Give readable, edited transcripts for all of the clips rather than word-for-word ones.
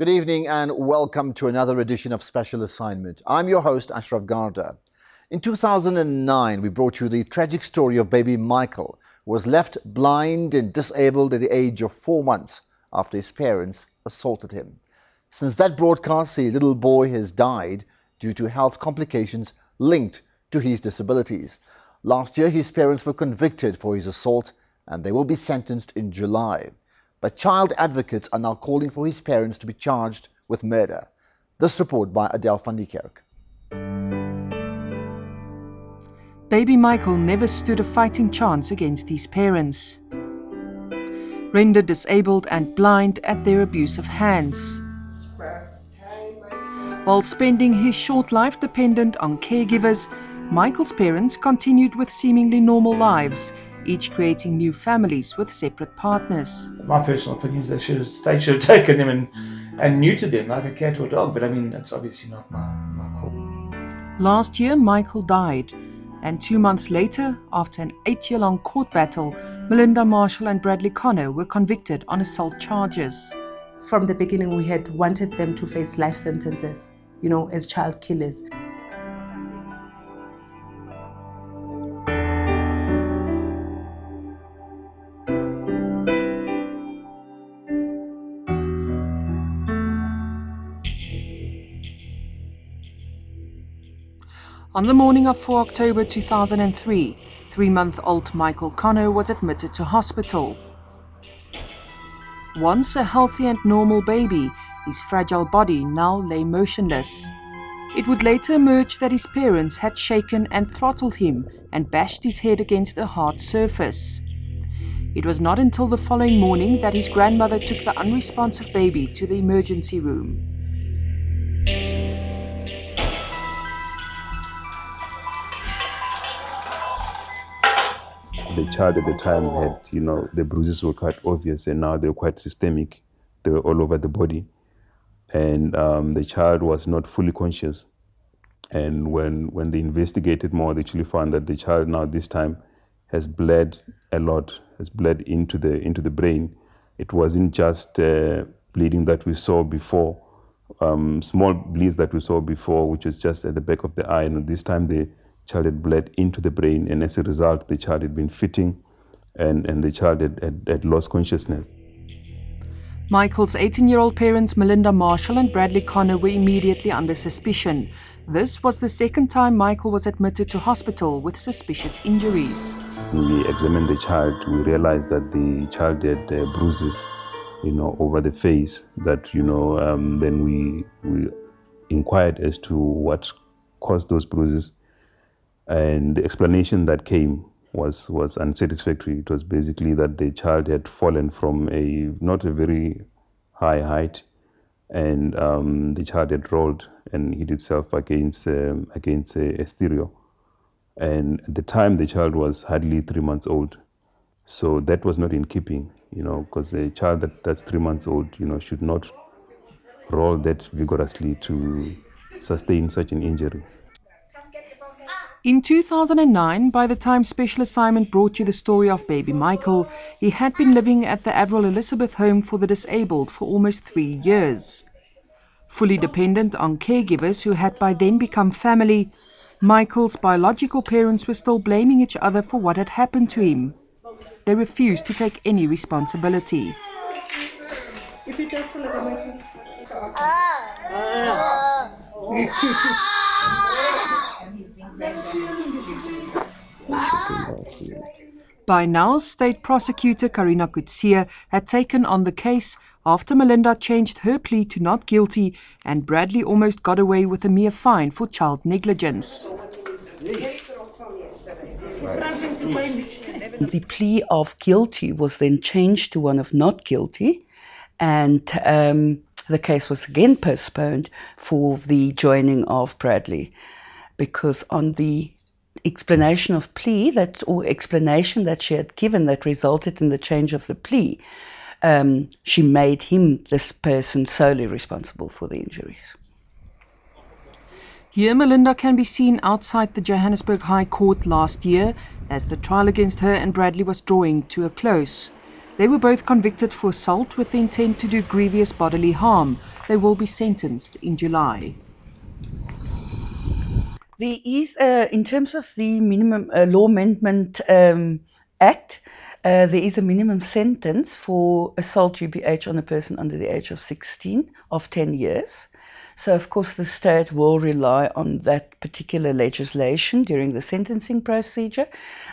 Good evening and welcome to another edition of Special Assignment. I'm your host, Ashraf Garda. In 2009, we brought you the tragic story of baby Michael, who was left blind and disabled at the age of 4 months after his parents assaulted him. Since that broadcast, the little boy has died due to health complications linked to his disabilities. Last year, his parents were convicted for his assault and they will be sentenced in July. But child advocates are now calling for his parents to be charged with murder. This report by Adel from Niekerk. Baby Michael never stood a fighting chance against his parents. Rendered disabled and blind at their abusive hands. While spending his short life dependent on caregivers, Michael's parents continued with seemingly normal lives, each creating new families with separate partners. My personal opinion is they should have taken them and neutered them like a cat or a dog, but I mean, that's obviously not my call. Last year, Michael died, and 2 months later, after an 8-year-long court battle, Melinda Marshall and Bradley Connor were convicted on assault charges. From the beginning, we had wanted them to face life sentences, as child killers. On the morning of 4 October 2003, 3-month-old Michael Connor was admitted to hospital. Once a healthy and normal baby, his fragile body now lay motionless. It would later emerge that his parents had shaken and throttled him and bashed his head against a hard surface. It was not until the following morning that his grandmother took the unresponsive baby to the emergency room. The child at the time had, the bruises were quite obvious, and now they were quite systemic. They were all over the body. And the child was not fully conscious. And when they investigated more, they actually found that the child now this time has bled a lot, has bled into the brain. It wasn't just bleeding that we saw before, small bleeds that we saw before, which was just at the back of the eye. And this time the child had bled into the brain, and as a result, the child had been fitting, and the child had lost consciousness. Michael's 18-year-old parents, Melinda Marshall and Bradley Connor, were immediately under suspicion. This was the second time Michael was admitted to hospital with suspicious injuries. When we examined the child, we realized that the child had bruises, over the face. That then we inquired as to what caused those bruises. And the explanation that came was unsatisfactory. It was basically that the child had fallen from not a very high height, and the child had rolled and hit itself against a stereo. And at the time, the child was hardly 3 months old. So that was not in keeping, because a child that's 3 months old, should not roll that vigorously to sustain such an injury. In 2009, by the time Special Assignment brought you the story of baby Michael, he had been living at the Adel Elizabeth Home for the Disabled for almost 3 years. Fully dependent on caregivers who had by then become family, Michael's biological parents were still blaming each other for what had happened to him. They refused to take any responsibility. By now, State Prosecutor Karina Kutsia had taken on the case after Melinda changed her plea to not guilty and Bradley almost got away with a mere fine for child negligence. The plea of guilty was then changed to one of not guilty, and the case was again postponed for the joining of Bradley, because on the explanation of plea explanation that she had given that resulted in the change of the plea, she made him, this person, solely responsible for the injuries. Here Melinda can be seen outside the Johannesburg High Court last year as the trial against her and Bradley was drawing to a close. They were both convicted for assault with the intent to do grievous bodily harm. They will be sentenced in July. There is, in terms of the minimum law amendment act, there is a minimum sentence for assault GBH on a person under the age of 16 of 10 years. So, of course, the state will rely on that particular legislation during the sentencing procedure.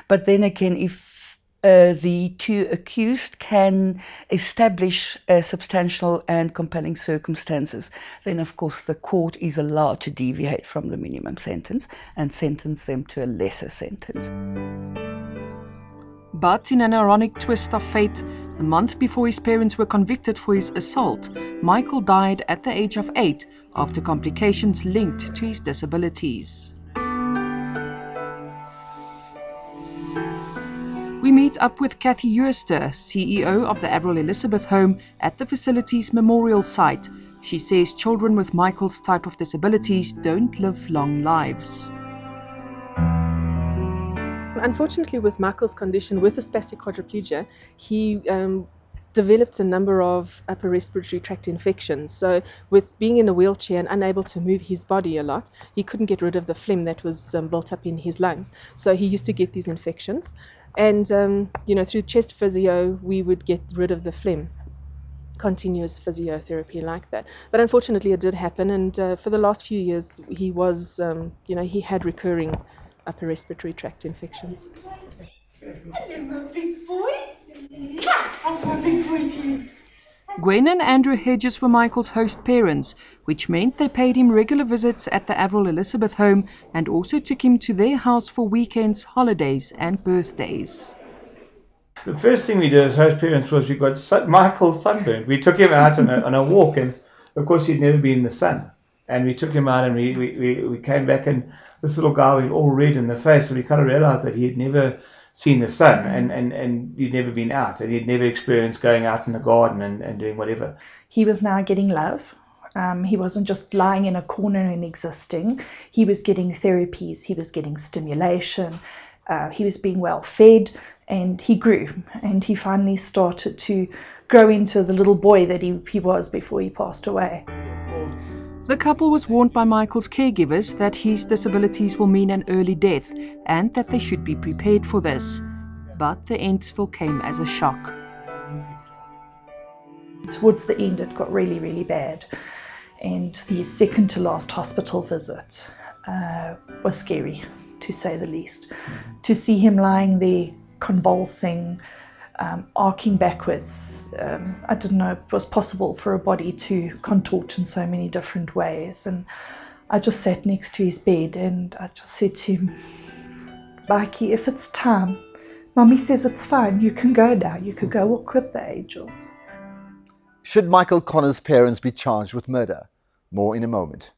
But then again, if the two accused can establish substantial and compelling circumstances, then of course the court is allowed to deviate from the minimum sentence and sentence them to a lesser sentence. But in an ironic twist of fate, a month before his parents were convicted for his assault, Michael died at the age of 8 after complications linked to his disabilities. We meet up with Kathy Ewerster, CEO of the Adel Elizabeth Home, at the facility's memorial site. She says children with Michael's type of disabilities don't live long lives. Unfortunately, with Michael's condition, with the spastic quadriplegia, he developed a number of upper respiratory tract infections. So with being in a wheelchair and unable to move his body a lot, he couldn't get rid of the phlegm that was built up in his lungs. So he used to get these infections. And, through chest physio, we would get rid of the phlegm. Continuous physiotherapy like that. But unfortunately, it did happen. And for the last few years, he was, he had recurring upper respiratory tract infections. Hello, my big boy. That's my big boy to you. Gwen and Andrew Hedges were Michael's host parents, which meant they paid him regular visits at the Adel Elizabeth Home and also took him to their house for weekends, holidays and birthdays. The first thing we did as host parents was we got Michael sunburned. We took him out on a walk, and of course he'd never been in the sun. And we took him out, and we came back, and this little guy was all red in the face, and we kind of realized that he had never seen the sun, and he'd never been out, and he'd never experienced going out in the garden and doing whatever. He was now getting love. He wasn't just lying in a corner and existing. He was getting therapies, he was getting stimulation, he was being well fed, and he grew, and he finally started to grow into the little boy that he was before he passed away. The couple was warned by Michael's caregivers that his disabilities will mean an early death and that they should be prepared for this. But the end still came as a shock. Towards the end it got really, really bad, and the second to last hospital visit was scary, to say the least. To see him lying there convulsing, arcing backwards. I didn't know it was possible for a body to contort in so many different ways. And I just sat next to his bed and I just said to him, Mikey, if it's time, Mummy says it's fine, you can go now, you could go walk with the angels. Should Michael Connor's parents be charged with murder? More in a moment.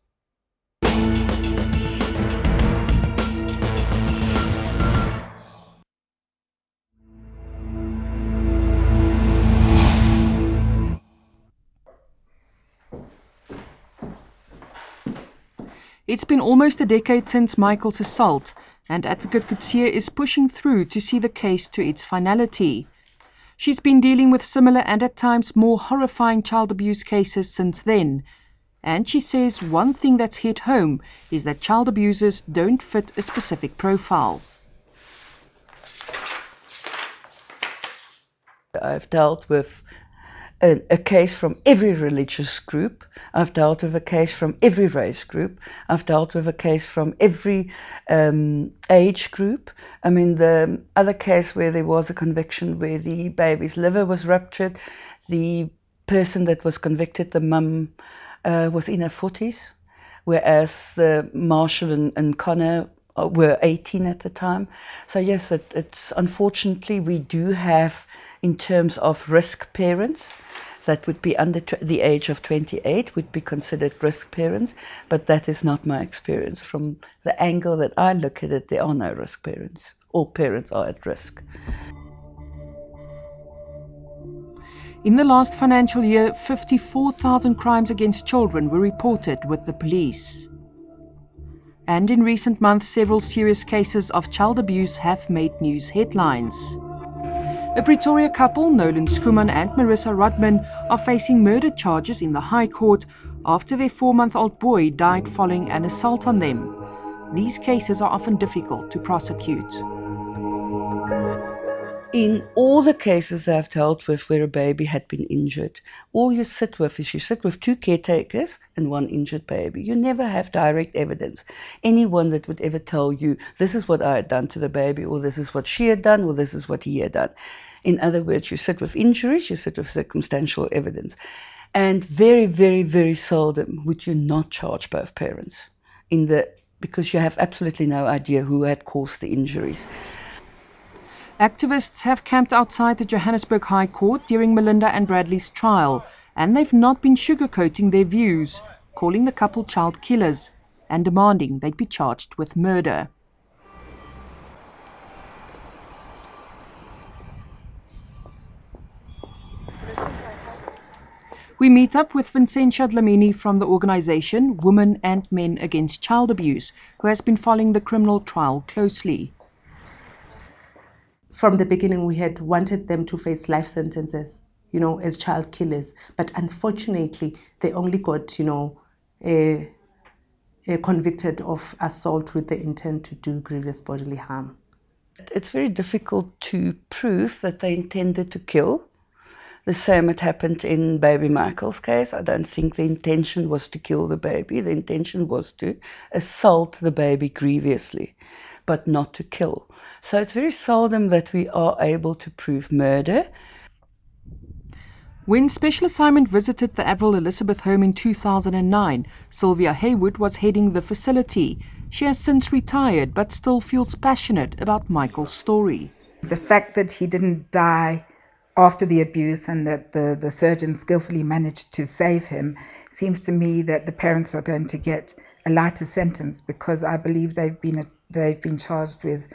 It's been almost a decade since Michael's assault, and Advocate Kutsia is pushing through to see the case to its finality. She's been dealing with similar and at times more horrifying child abuse cases since then. And she says one thing that's hit home is that child abusers don't fit a specific profile. I've dealt with a case from every religious group. I've dealt with a case from every race group. I've dealt with a case from every age group. I mean, the other case where there was a conviction where the baby's liver was ruptured, the person that was convicted, the mum, was in her 40s, whereas the Marshall and Connor were 18 at the time. So yes, it's unfortunately we do have, in terms of risk parents, that would be under the age of 28 would be considered risk parents, but that is not my experience. From the angle that I look at it, there are no risk parents. All parents are at risk. In the last financial year, 54,000 crimes against children were reported with the police. And in recent months, several serious cases of child abuse have made news headlines. A Pretoria couple, Nolan Skuman and Marissa Rudman, are facing murder charges in the High Court after their 4-month-old boy died following an assault on them. These cases are often difficult to prosecute. In all the cases that I've dealt with where a baby had been injured, all you sit with is you sit with 2 caretakers and 1 injured baby. You never have direct evidence. Anyone that would ever tell you, this is what I had done to the baby, or this is what she had done, or this is what he had done. In other words, you sit with injuries, you sit with circumstantial evidence. And very, very, very seldom would you not charge both parents because you have absolutely no idea who had caused the injuries. Activists have camped outside the Johannesburg High Court during Melinda and Bradley's trial, and they've not been sugarcoating their views, calling the couple child killers and demanding they'd be charged with murder. We meet up with Vincentia Dlamini from the organisation Women and Men Against Child Abuse, who has been following the criminal trial closely. From the beginning, we had wanted them to face life sentences, as child killers. But unfortunately, they only got, convicted of assault with the intent to do grievous bodily harm. It's very difficult to prove that they intended to kill. The same had happened in baby Michael's case. I don't think the intention was to kill the baby. The intention was to assault the baby grievously, but not to kill. So it's very seldom that we are able to prove murder. When Special Assignment visited the Adel Elizabeth home in 2009, Sylvia Haywood was heading the facility. She has since retired but still feels passionate about Michael's story. The fact that he didn't die after the abuse and that the surgeon skillfully managed to save him seems to me that the parents are going to get a lighter sentence, because I believe they've been charged with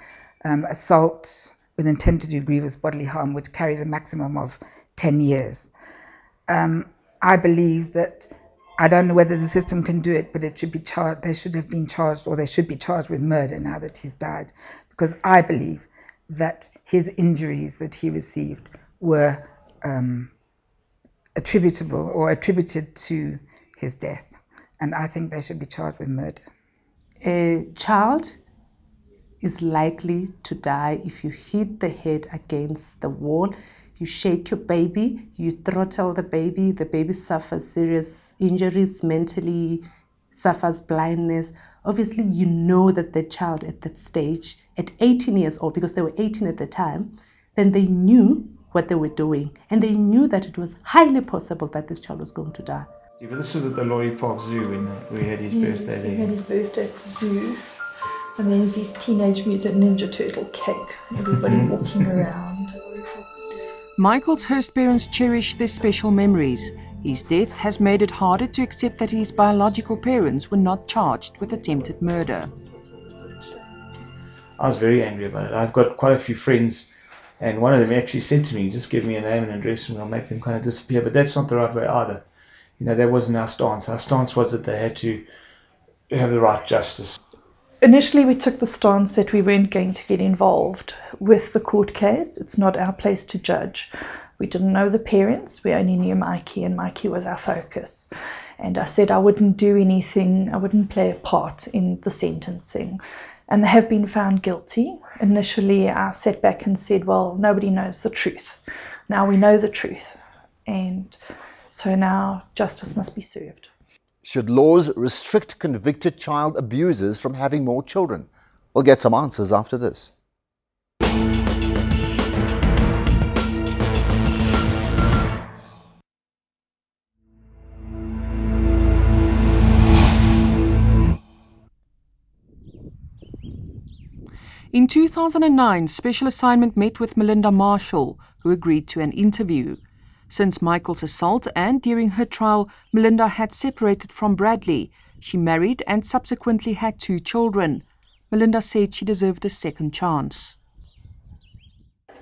assault with intent to do grievous bodily harm, which carries a maximum of 10 years. I believe that, I don't know whether the system can do it, but it should be charged. They should have been charged, or they should be charged with murder now that he's died, because I believe that his injuries that he received were attributed to his death, and I think they should be charged with murder. A child is likely to die if you hit the head against the wall, you shake your baby, you throttle the baby suffers serious injuries, mentally suffers blindness. Obviously, you know that the child at that stage, at 18 years old, because they were 18 at the time, then they knew what they were doing, and they knew that it was highly possible that this child was going to die. Yeah, but this was at the Laurie Park Zoo when we had his birthday there. He had his birthday at the zoo, and there's his Teenage Mutant Ninja Turtle cake, everybody walking around. Michael's host parents cherish their special memories. His death has made it harder to accept that his biological parents were not charged with attempted murder. I was very angry about it. I've got quite a few friends, and one of them actually said to me, just give me a name and address and I'll make them kind of disappear. But that's not the right way either. That wasn't our stance. Our stance was that they had to have the right justice. Initially, we took the stance that we weren't going to get involved with the court case. It's not our place to judge. We didn't know the parents. We only knew Mikey, and Mikey was our focus. And I said I wouldn't do anything, I wouldn't play a part in the sentencing. And they have been found guilty. Initially, I sat back and said, well, nobody knows the truth. Now we know the truth. And so now justice must be served. Should laws restrict convicted child abusers from having more children? We'll get some answers after this. In 2009, Special Assignment met with Melinda Marshall, who agreed to an interview. Since Michael's assault and during her trial, Melinda had separated from Bradley. She married and subsequently had 2 children. Melinda said she deserved a second chance.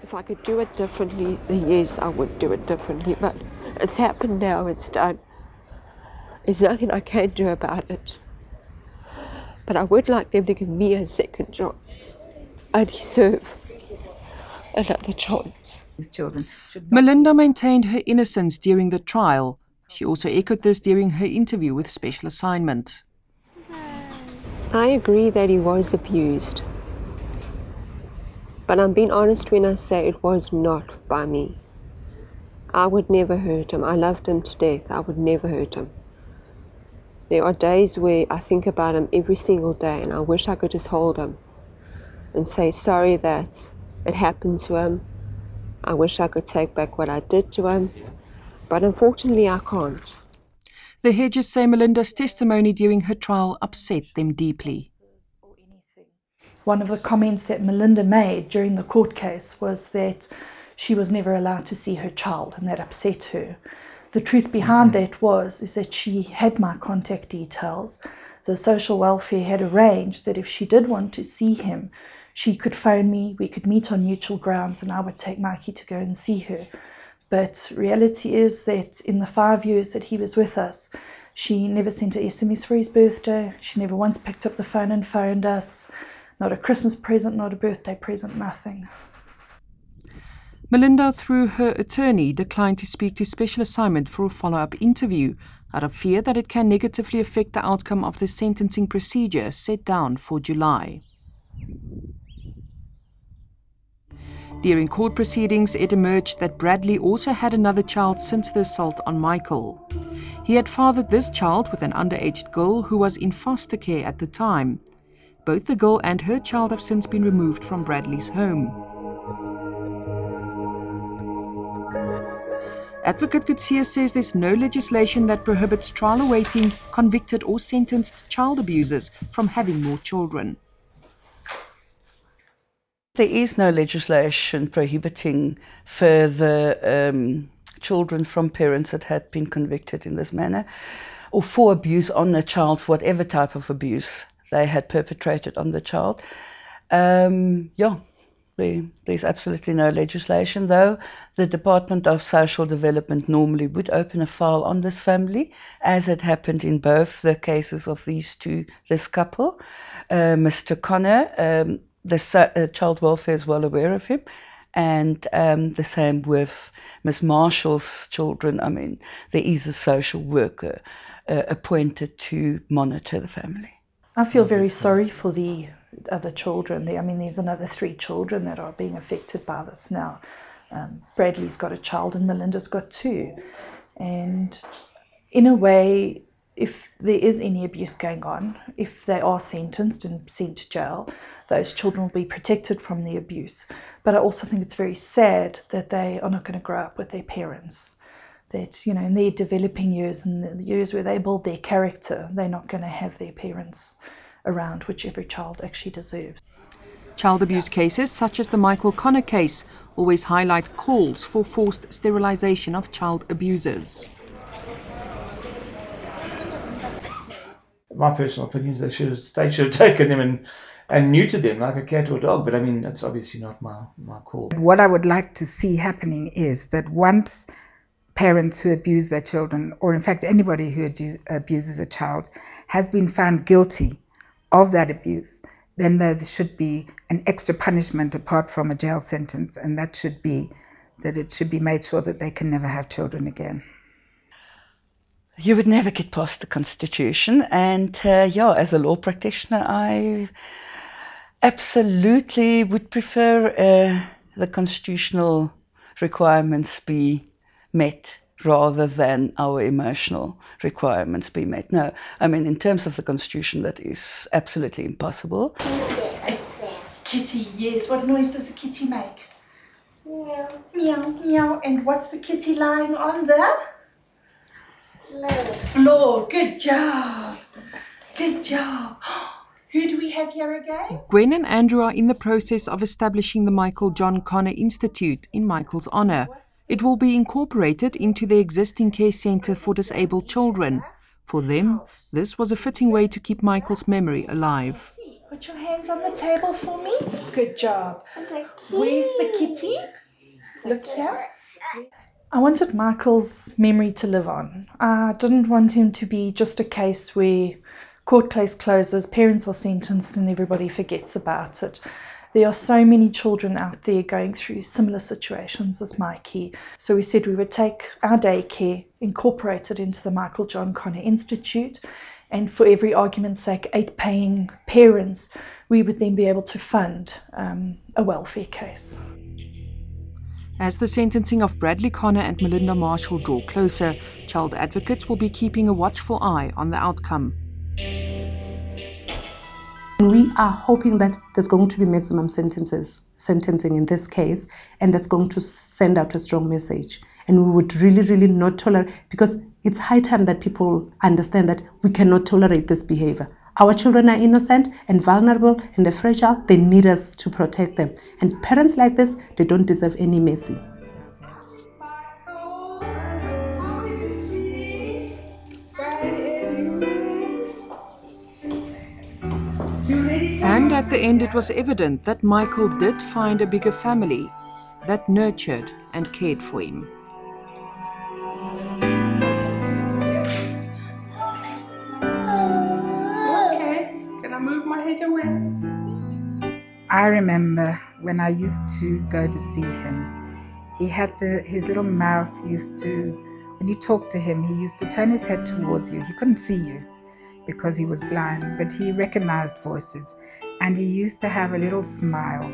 If I could do it differently, then yes, I would do it differently. But it's happened now, it's done. There's nothing I can do about it. But I would like them to give me a second chance. I deserve another chance. his children. Should not Melinda maintained her innocence during the trial. She also echoed this during her interview with Special Assignment. I agree that he was abused. But I'm being honest when I say it was not by me. I would never hurt him. I loved him to death. I would never hurt him. There are days where I think about him every single day and I wish I could just hold him and say sorry that it happened to him. I wish I could take back what I did to him, but unfortunately I can't. The Hedges say Melinda's testimony during her trial upset them deeply. One of the comments that Melinda made during the court case was that she was never allowed to see her child, and that upset her. The truth behind that is that she had my contact details. The social welfare had arranged that if she did want to see him, she could phone me, we could meet on neutral grounds, and I would take Mikey to go and see her. But reality is that in the 5 years that he was with us, she never sent an SMS for his birthday. She never once picked up the phone and phoned us. Not a Christmas present, not a birthday present, nothing. Melinda, through her attorney, declined to speak to Special Assignment for a follow-up interview out of fear that it can negatively affect the outcome of the sentencing procedure set down for July. During court proceedings, it emerged that Bradley also had another child since the assault on Michael. He had fathered this child with an underaged girl who was in foster care at the time. Both the girl and her child have since been removed from Bradley's home. Advocate Kutsia says there's no legislation that prohibits trial-awaiting, convicted or sentenced child abusers from having more children. There is no legislation prohibiting further children from parents that had been convicted in this manner, or for abuse on a child, whatever type of abuse they had perpetrated on the child. There's absolutely no legislation, though the Department of Social Development normally would open a file on this family, as had happened in both the cases of this couple. Mr. Connor, the child welfare is well aware of him, and the same with Ms. Marshall's children. I mean, there is a social worker appointed to monitor the family. I feel very sorry for the other children. I mean, there's another 3 children that are being affected by this now. Bradley's got a child and Melinda's got 2. And in a way, if there is any abuse going on, if they are sentenced and sent to jail, those children will be protected from the abuse. But I also think it's very sad that they are not going to grow up with their parents. That, you know, in their developing years and the years where they build their character, they're not going to have their parents around, which every child actually deserves. Child abuse cases, such as the Michael Connor case, always highlight calls for forced sterilization of child abusers. My personal opinion is that the state should have taken them and neutered them like a cat or a dog, but I mean, that's obviously not my call. What I would like to see happening is that once parents who abuse their children, or in fact anybody who abuses a child, has been found guilty of that abuse, then there should be an extra punishment apart from a jail sentence, and that should be that it should be made sure that they can never have children again. You would never get past the Constitution, and as a law practitioner, I absolutely would prefer the constitutional requirements be met rather than our emotional requirements be met. No, I mean, in terms of the Constitution, that is absolutely impossible. Kitty, yes. What noise does the kitty make? Meow. Meow, meow. And what's the kitty lying on the floor? Good job. Good job. Who do we have here again? Gwen and Andrew are in the process of establishing the Michael John Connor Institute in Michael's honor. It will be incorporated into the existing care centre for disabled children. For them, this was a fitting way to keep Michael's memory alive. Put your hands on the table for me. Good job. Where's the kitty? Look here. I wanted Michael's memory to live on. I didn't want him to be just a case where court case closes, parents are sentenced and everybody forgets about it. There are so many children out there going through similar situations as Mikey. So we said we would take our daycare, incorporate it into the Michael John Connor Institute, and for every argument's sake, 8 paying parents, we would then be able to fund a welfare case. As the sentencing of Bradley Connor and Melinda Marshall draw closer, child advocates will be keeping a watchful eye on the outcome. We are hoping that there's going to be maximum sentencing in this case, and that's going to send out a strong message. And we would really not tolerate, because it's high time that people understand that we cannot tolerate this behavior. Our children are innocent and vulnerable and they're fragile. They need us to protect them. And parents like this, they don't deserve any mercy. And at the end, it was evident that Michael did find a bigger family that nurtured and cared for him. I remember when I used to go to see him, he had his little mouth when you talked to him, he used to turn his head towards you. He couldn't see you because he was blind, but he recognized voices, and he used to have a little smile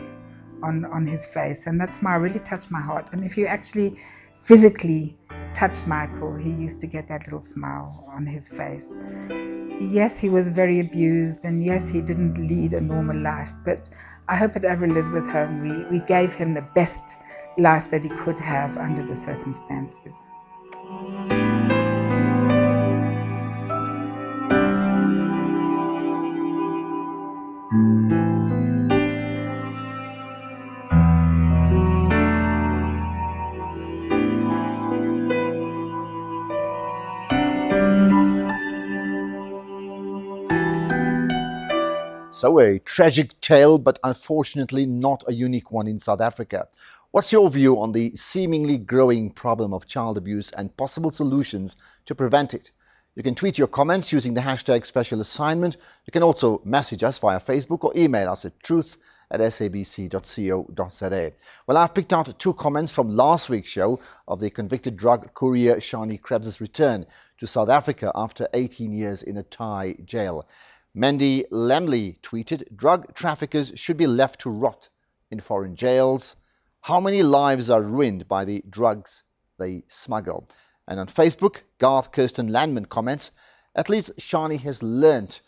on his face, and that smile really touched my heart. And if you actually physically touched Michael, he used to get that little smile on his face. Yes, he was very abused, and yes, he didn't lead a normal life, but I hope at Adel Elizabeth Home we gave him the best life that he could have under the circumstances. So a tragic tale, but unfortunately not a unique one in South Africa. What's your view on the seemingly growing problem of child abuse and possible solutions to prevent it? You can tweet your comments using the hashtag special assignment. You can also message us via Facebook or email us at truth@sabc.co.za. Well, I've picked out 2 comments from last week's show of the convicted drug courier Shani Krebs' return to South Africa after 18 years in a Thai jail. Mendy Lemley tweeted, "Drug traffickers should be left to rot in foreign jails. How many lives are ruined by the drugs they smuggle?" And on Facebook, Garth Kirsten Landman comments, "At least Shani has learnt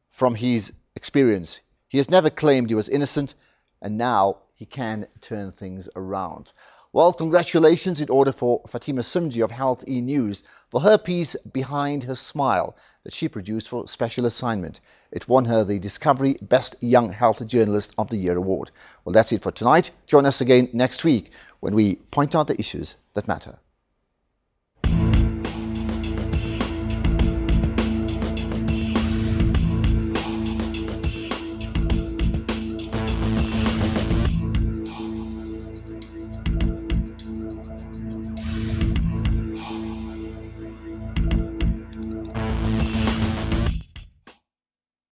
from his experience. He has never claimed he was innocent, and now he can turn things around." Well, congratulations in order for Fatima Simji of Health E! News for her piece Behind Her Smile that she produced for Special Assignment. It won her the Discovery Best Young Health Journalist of the Year award. Well, that's it for tonight. Join us again next week when we point out the issues that matter.